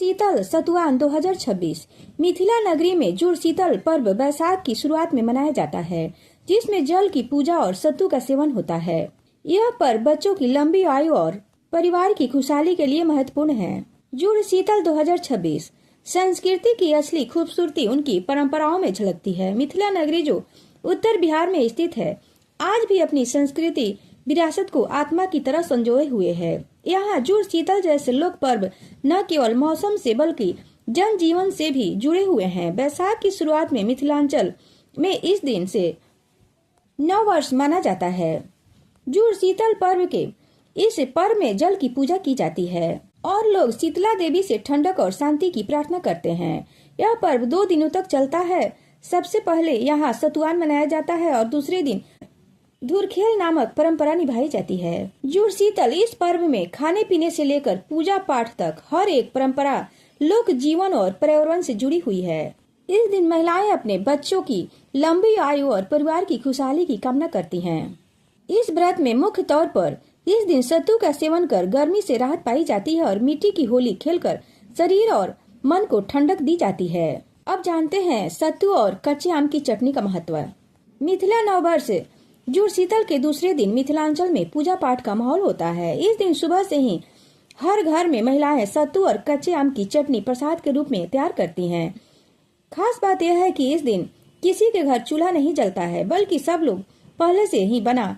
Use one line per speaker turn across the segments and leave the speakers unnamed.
शीतल सतुआन 2026 मिथिला नगरी में जुड़ शीतल पर्व बैसाख की शुरुआत में मनाया जाता है, जिसमें जल की पूजा और सत्तू का सेवन होता है। यह पर्व बच्चों की लंबी आयु और परिवार की खुशहाली के लिए महत्वपूर्ण है। जुड़ शीतल 2026 संस्कृति की असली खूबसूरती उनकी परंपराओं में झलकती है। मिथिला नगरी जो उत्तर बिहार में स्थित है, आज भी अपनी संस्कृति विरासत को आत्मा की तरह संजोए हुए है। यहाँ जुड़ शीतल जैसे लोक पर्व न केवल मौसम से बल्कि जनजीवन से भी जुड़े हुए हैं। बैसाख की शुरुआत में मिथिलांचल में इस दिन से नव वर्ष माना जाता है। जुड़ शीतल पर्व के इस पर्व में जल की पूजा की जाती है और लोग शीतला देवी से ठंडक और शांति की प्रार्थना करते हैं। यह पर्व 2 दिनों तक चलता है। सबसे पहले यहाँ सतुआन मनाया जाता है और दूसरे दिन धुरखेल नामक परंपरा निभाई जाती है। जुड़ शीतल इस पर्व में खाने पीने से लेकर पूजा पाठ तक हर एक परंपरा लोक जीवन और पर्यावरण से जुड़ी हुई है। इस दिन महिलाएं अपने बच्चों की लंबी आयु और परिवार की खुशहाली की कामना करती हैं। इस व्रत में मुख्य तौर पर इस दिन सत्तू का सेवन कर गर्मी से राहत पाई जाती है और मिट्टी की होली खेलकर शरीर और मन को ठंडक दी जाती है। अब जानते हैं सत्तू और कच्चे आम की चटनी का महत्व। मिथिला नववर्ष जुड़ शीतल के दूसरे दिन मिथिलांचल में पूजा पाठ का माहौल होता है। इस दिन सुबह से ही हर घर में महिलाएं सत्तू और कच्चे आम की चटनी प्रसाद के रूप में तैयार करती हैं। खास बात यह है कि इस दिन किसी के घर चूल्हा नहीं जलता है, बल्कि सब लोग पहले से ही बना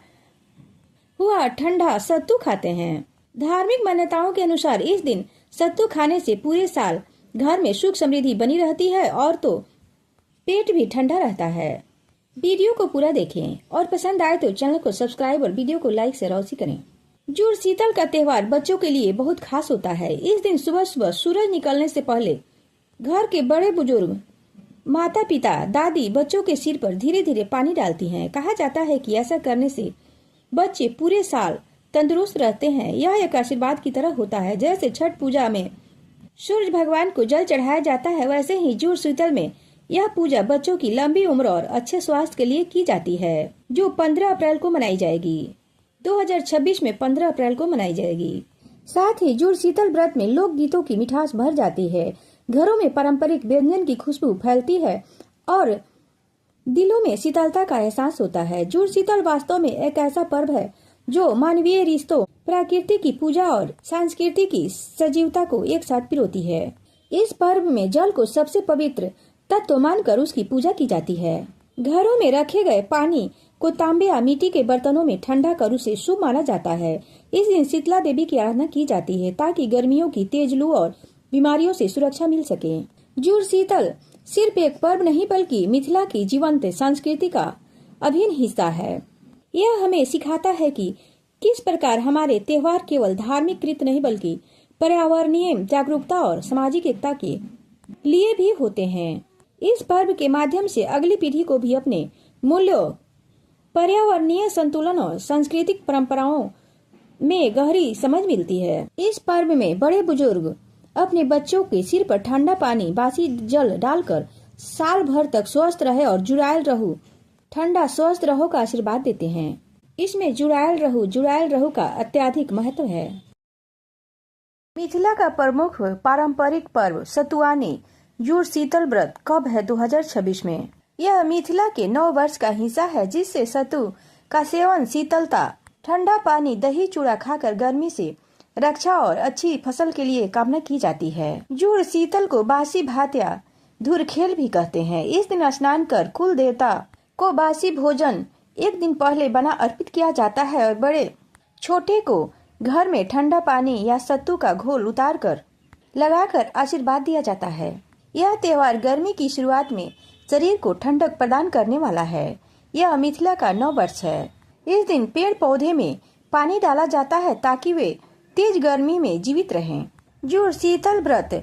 हुआ ठंडा सत्तू खाते हैं। धार्मिक मान्यताओं के अनुसार इस दिन सत्तू खाने से पूरे साल घर में सुख समृद्धि बनी रहती है और तो पेट भी ठंडा रहता है। वीडियो को पूरा देखें और पसंद आए तो चैनल को सब्सक्राइब और वीडियो को लाइक से रोशनी करें। जुड़ शीतल का त्योहार बच्चों के लिए बहुत खास होता है। इस दिन सुबह सुबह सूरज निकलने से पहले घर के बड़े बुजुर्ग, माता पिता, दादी बच्चों के सिर पर धीरे धीरे पानी डालती हैं। कहा जाता है कि ऐसा करने से बच्चे पूरे साल तंदुरुस्त रहते हैं। यह एक आशीर्वाद की तरह होता है। जैसे छठ पूजा में सूर्य भगवान को जल चढ़ाया जाता है, वैसे ही जुड़ शीतल में यह पूजा बच्चों की लंबी उम्र और अच्छे स्वास्थ्य के लिए की जाती है, जो 15 अप्रैल को मनाई जाएगी। 2026 में 15 अप्रैल को मनाई जाएगी। साथ ही जुड़ शीतल व्रत में लोक गीतों की मिठास भर जाती है। घरों में पारंपरिक व्यंजन की खुशबू फैलती है और दिलों में शीतलता का एहसास होता है। जुड़ शीतल वास्तव में एक ऐसा पर्व है जो मानवीय रिश्तों, प्रकृति की पूजा और संस्कृति की सजीवता को एक साथ पिरोती है। इस पर्व में जल को सबसे पवित्र तत्व मानकर उसकी पूजा की जाती है। घरों में रखे गए पानी को तांबे या मिट्टी के बर्तनों में ठंडा कर उसे शुभ माना जाता है। इस दिन शीतला देवी की आराधना की जाती है ताकि गर्मियों की तेज लू और बीमारियों से सुरक्षा मिल सके। जुड़ शीतल सिर्फ एक पर्व नहीं बल्कि मिथिला की जीवंत संस्कृति का अभिन्न हिस्सा है। यह हमें सिखाता है कि किस प्रकार हमारे त्योहार केवल धार्मिक कृत नहीं बल्कि पर्यावरणीय जागरूकता और सामाजिक एकता के लिए भी होते हैं। इस पर्व के माध्यम से अगली पीढ़ी को भी अपने मूल्यों, पर्यावरणीय संतुलन और सांस्कृतिक परंपराओं में गहरी समझ मिलती है। इस पर्व में बड़े बुजुर्ग अपने बच्चों के सिर पर ठंडा पानी, बासी जल डालकर साल भर तक स्वस्थ रहे और जुड़ायल रहू, ठंडा स्वस्थ रहो का आशीर्वाद देते हैं। इसमें जुड़ायल रहू का अत्यधिक महत्व है। मिथिला का प्रमुख पारंपरिक पर्व सतुआनी जुड़ शीतल व्रत कब है? 2026 में। यह मिथिला के नव वर्ष का हिस्सा है, जिससे सत्तू का सेवन शीतलता, ठंडा पानी, दही चूड़ा खाकर गर्मी से रक्षा और अच्छी फसल के लिए कामना की जाती है। जुड़ शीतल को बासी भात या धुरखेल भी कहते हैं। इस दिन स्नान कर कुल देवता को बासी भोजन एक दिन पहले बना अर्पित किया जाता है और बड़े छोटे को घर में ठंडा पानी या सत्तू का घोल उतार कर लगाकर आशीर्वाद दिया जाता है। यह त्योहार गर्मी की शुरुआत में शरीर को ठंडक प्रदान करने वाला है। यह मिथिला का नव वर्ष है। इस दिन पेड़ पौधे में पानी डाला जाता है ताकि वे तेज गर्मी में जीवित रहें। जुड़ शीतल व्रत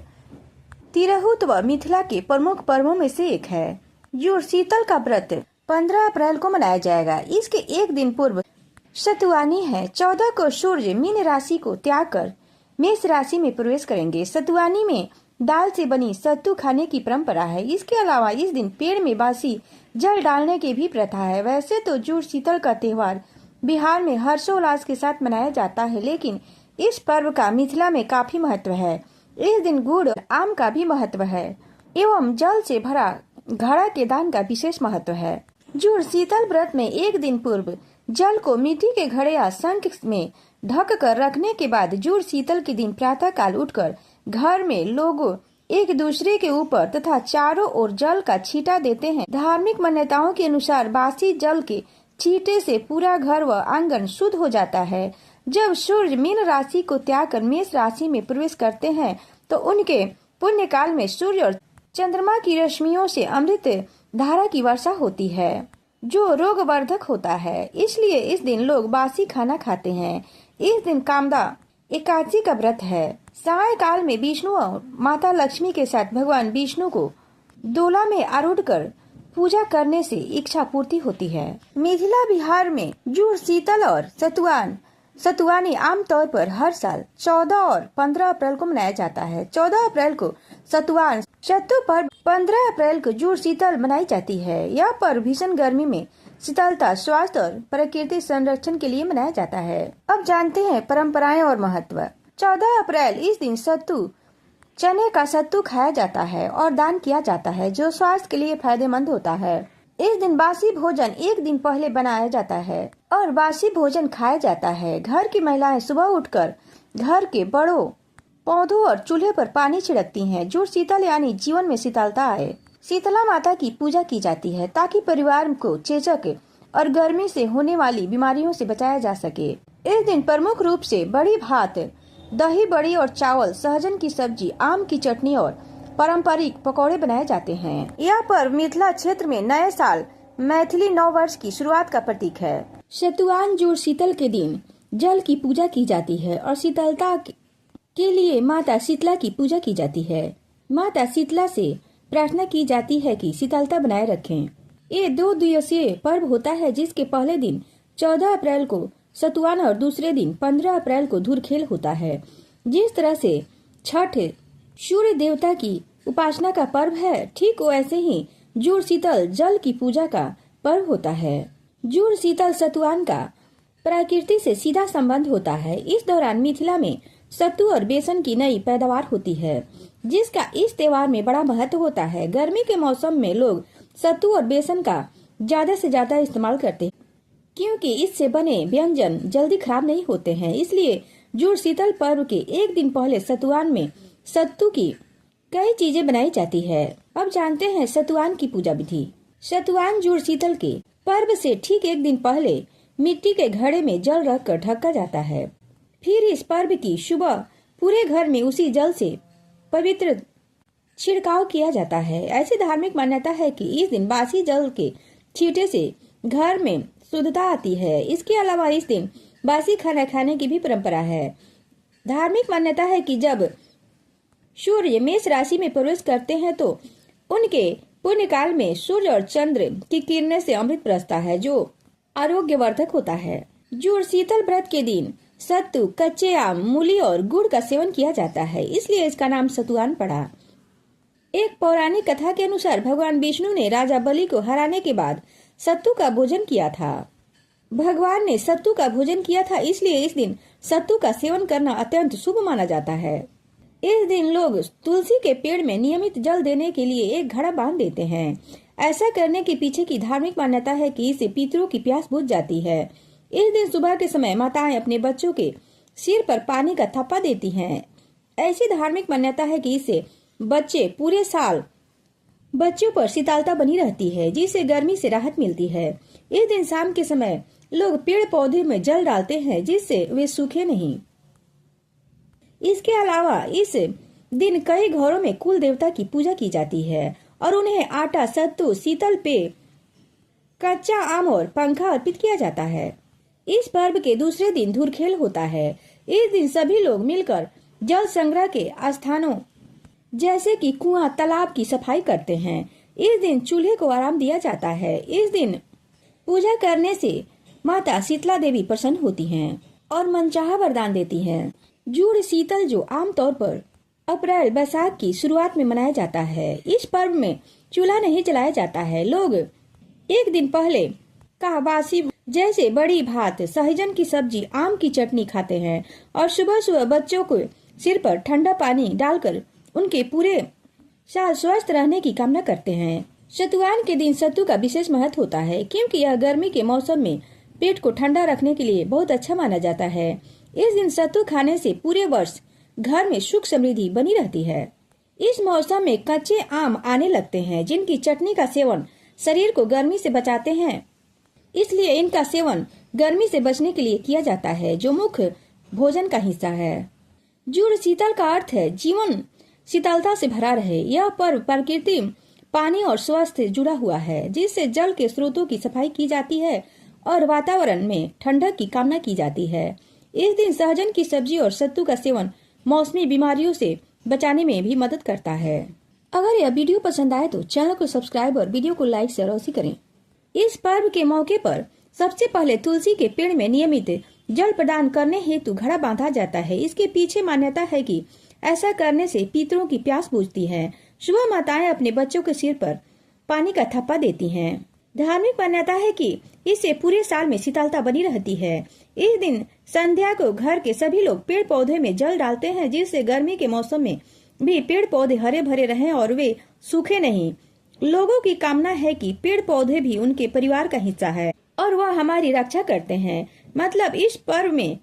तिरहुत व मिथिला के प्रमुख पर्वों में से एक है। जुड़ शीतल का व्रत 15 अप्रैल को मनाया जाएगा। इसके एक दिन पूर्व सतुआनी है। 14 को सूर्य मीन राशि को त्याग कर मेष राशि में प्रवेश करेंगे। सतुआनी में दाल से बनी सत्तू खाने की परंपरा है। इसके अलावा इस दिन पेड़ में बासी जल डालने की भी प्रथा है। वैसे तो जुड़ शीतल का त्योहार बिहार में हर्षोल्लास के साथ मनाया जाता है, लेकिन इस पर्व का मिथिला में काफी महत्व है। इस दिन गुड़ और आम का भी महत्व है एवं जल से भरा घड़ा के दान का विशेष महत्व है। जुड़ शीतल व्रत में एक दिन पूर्व जल को मिट्टी के घड़े या शंख में ढक कर रखने के बाद जुड़ शीतल के दिन प्रातः काल उठकर घर में लोग एक दूसरे के ऊपर तथा चारों ओर जल का छींटा देते हैं। धार्मिक मान्यताओं के अनुसार बासी जल के छींटे से पूरा घर व आंगन शुद्ध हो जाता है। जब सूर्य मीन राशि को त्याग कर मेष राशि में प्रवेश करते हैं तो उनके पुण्य काल में सूर्य और चंद्रमा की रश्मियों से अमृत धारा की वर्षा होती है जो रोगवर्धक होता है। इसलिए इस दिन लोग बासी खाना खाते हैं। इस दिन कामदा एकादशी का व्रत है। साय काल में विष्णु और माता लक्ष्मी के साथ भगवान विष्णु को डोला में आरूढ़ कर पूजा करने से इच्छा पूर्ति होती है। मिथिला बिहार में जुड़ शीतल और सतुआनी आमतौर पर हर साल 14 और 15 अप्रैल को मनाया जाता है। 14 अप्रैल को सतुआन शत्रु पर्व, 15 अप्रैल को जुड़ शीतल मनाई जाती है। यह पर्व भीषण गर्मी में शीतलता, स्वास्थ्य और प्रकृति संरक्षण के लिए मनाया जाता है। अब जानते हैं परंपराएं और महत्व। 14 अप्रैल इस दिन चने का सत्तू खाया जाता है और दान किया जाता है जो स्वास्थ्य के लिए फायदेमंद होता है। इस दिन बासी भोजन एक दिन पहले बनाया जाता है और बासी भोजन खाया जाता है। घर की महिलाएं सुबह उठकर घर के बड़ों पौधों और चूल्हे पर पानी छिड़कती हैं। जुड़ शीतल यानी जीवन में शीतलता आए। शीतला माता की पूजा की जाती है ताकि परिवार को चेचक और गर्मी से होने वाली बीमारियों से बचाया जा सके। इस दिन प्रमुख रूप से बड़ी भात, दही बड़ी और चावल, सहजन की सब्जी, आम की चटनी और पारंपरिक पकौड़े बनाए जाते हैं। यह पर्व मिथिला क्षेत्र में नए साल मैथिली नव वर्ष की शुरुआत का प्रतीक है। सतुआन जुड़ शीतल के दिन जल की पूजा की जाती है और शीतलता के लिए माता शीतला की पूजा की जाती है। माता शीतला से प्रार्थना की जाती है कि शीतलता बनाए रखें। ये 2 दिवसीय पर्व होता है जिसके पहले दिन 14 अप्रैल को सतुआन और दूसरे दिन 15 अप्रैल को धुरखेल होता है। जिस तरह से छठ सूर्य देवता की उपासना का पर्व है, ठीक वैसे ही जुड़ शीतल जल की पूजा का पर्व होता है। जुड़ शीतल सतुआन का प्रकृति से सीधा संबंध होता है। इस दौरान मिथिला में सत्तू और बेसन की नई पैदावार होती है जिसका इस त्योहार में बड़ा महत्व होता है। गर्मी के मौसम में लोग सत्तू और बेसन का ज्यादा से ज्यादा इस्तेमाल करते हैं क्योंकि इससे बने व्यंजन जल्दी खराब नहीं होते हैं। इसलिए जुड़ शीतल पर्व के एक दिन पहले सतुआन में सत्तू की कई चीजें बनाई जाती है। अब जानते हैं सतुआन की पूजा विधि। सतुआन जुड़ शीतल के पर्व से ठीक एक दिन पहले मिट्टी के घड़े में जल रखकर ढका जाता है। फिर इस पर्व की सुबह पूरे घर में उसी जल से पवित्र छिड़काव किया जाता है। ऐसी धार्मिक मान्यता है कि इस दिन बासी जल के छींटे से घर में शुद्धता आती है। इसके अलावा इस दिन बासी खाना खाने की भी परंपरा है। धार्मिक मान्यता है कि जब सूर्य मेष राशि में प्रवेश करते हैं तो उनके पुण्य काल में सूर्य और चंद्र की किरणें से अमृत बरसता है जो आरोग्यवर्धक होता है। जुड़ शीतल व्रत के दिन सत्तू, कच्चे आम, मूली और गुड़ का सेवन किया जाता है, इसलिए इसका नाम सतुआन पड़ा। एक पौराणिक कथा के अनुसार भगवान विष्णु ने राजा बलि को हराने के बाद सत्तू का भोजन किया था। भगवान ने सत्तू का भोजन किया था, इसलिए इस दिन सत्तू का सेवन करना अत्यंत शुभ माना जाता है। इस दिन लोग तुलसी के पेड़ में नियमित जल देने के लिए एक घड़ा बांध देते हैं। ऐसा करने के पीछे की धार्मिक मान्यता है कि इससे पितरों की प्यास बुझ जाती है। इस दिन सुबह के समय माताएं अपने बच्चों के सिर पर पानी का थप्पा देती हैं। ऐसी धार्मिक मान्यता है कि इससे पूरे साल बच्चों पर शीतलता बनी रहती है जिससे गर्मी से राहत मिलती है। इस दिन शाम के समय लोग पेड़ पौधे में जल डालते हैं जिससे वे सूखे नहीं। इसके अलावा इस दिन कई घरों में कुल देवता की पूजा की जाती है और उन्हें आटा, सत्तू, शीतल पेय, कच्चा आम और पंखा अर्पित किया जाता है। इस पर्व के दूसरे दिन धुरखेल होता है। इस दिन सभी लोग मिलकर जल संग्रह के स्थानों जैसे कि कुआं, तालाब की सफाई करते हैं। इस दिन चूल्हे को आराम दिया जाता है। इस दिन पूजा करने से माता शीतला देवी प्रसन्न होती हैं और मनचाहा वरदान देती हैं। जुड़ शीतल जो आमतौर पर अप्रैल बैसाख की शुरुआत में मनाया जाता है। इस पर्व में चूल्हा नहीं जलाया जाता है। लोग एक दिन पहले बासी जैसे बड़ी भात, सहजन की सब्जी, आम की चटनी खाते हैं और सुबह सुबह बच्चों को सिर पर ठंडा पानी डालकर उनके पूरे साल स्वस्थ रहने की कामना करते हैं। सतुआन के दिन सत्तू का विशेष महत्व होता है क्योंकि यह गर्मी के मौसम में पेट को ठंडा रखने के लिए बहुत अच्छा माना जाता है। इस दिन सत्तू खाने से पूरे वर्ष घर में सुख समृद्धि बनी रहती है। इस मौसम में कच्चे आम आने लगते हैं जिनकी चटनी का सेवन शरीर को गर्मी से बचाते हैं, इसलिए इनका सेवन गर्मी से बचने के लिए किया जाता है, जो मुख्य भोजन का हिस्सा है। जुड़ शीतल का अर्थ है जीवन शीतलता से भरा रहे। यह पर्व प्रकृति, पानी और स्वास्थ्य जुड़ा हुआ है, जिससे जल के स्रोतों की सफाई की जाती है और वातावरण में ठंडक की कामना की जाती है। इस दिन सहजन की सब्जी और सत्तू का सेवन मौसमी बीमारियों से बचाने में भी मदद करता है। अगर यह वीडियो पसंद आए तो चैनल को सब्सक्राइब और वीडियो को लाइक शेयर अवश्य करें। इस पर्व के मौके पर सबसे पहले तुलसी के पेड़ में नियमित जल प्रदान करने हेतु घड़ा बांधा जाता है। इसके पीछे मान्यता है कि ऐसा करने से पितरों की प्यास बुझती है। सुबह माताएं अपने बच्चों के सिर पर पानी का थप्पा देती हैं। धार्मिक मान्यता है कि इससे पूरे साल में शीतलता बनी रहती है। इस दिन संध्या को घर के सभी लोग पेड़ पौधे में जल डालते हैं, जिससे गर्मी के मौसम में भी पेड़ पौधे हरे भरे रहें और वे सूखे नहीं। लोगों की कामना है कि पेड़ पौधे भी उनके परिवार का हिस्सा है और वह हमारी रक्षा करते हैं। मतलब इस पर्व में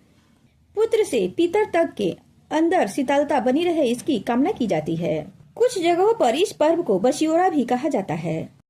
पुत्र से पितर तक के अंदर शीतलता बनी रहे, इसकी कामना की जाती है। कुछ जगहों पर इस पर्व को बसियोरा भी कहा जाता है।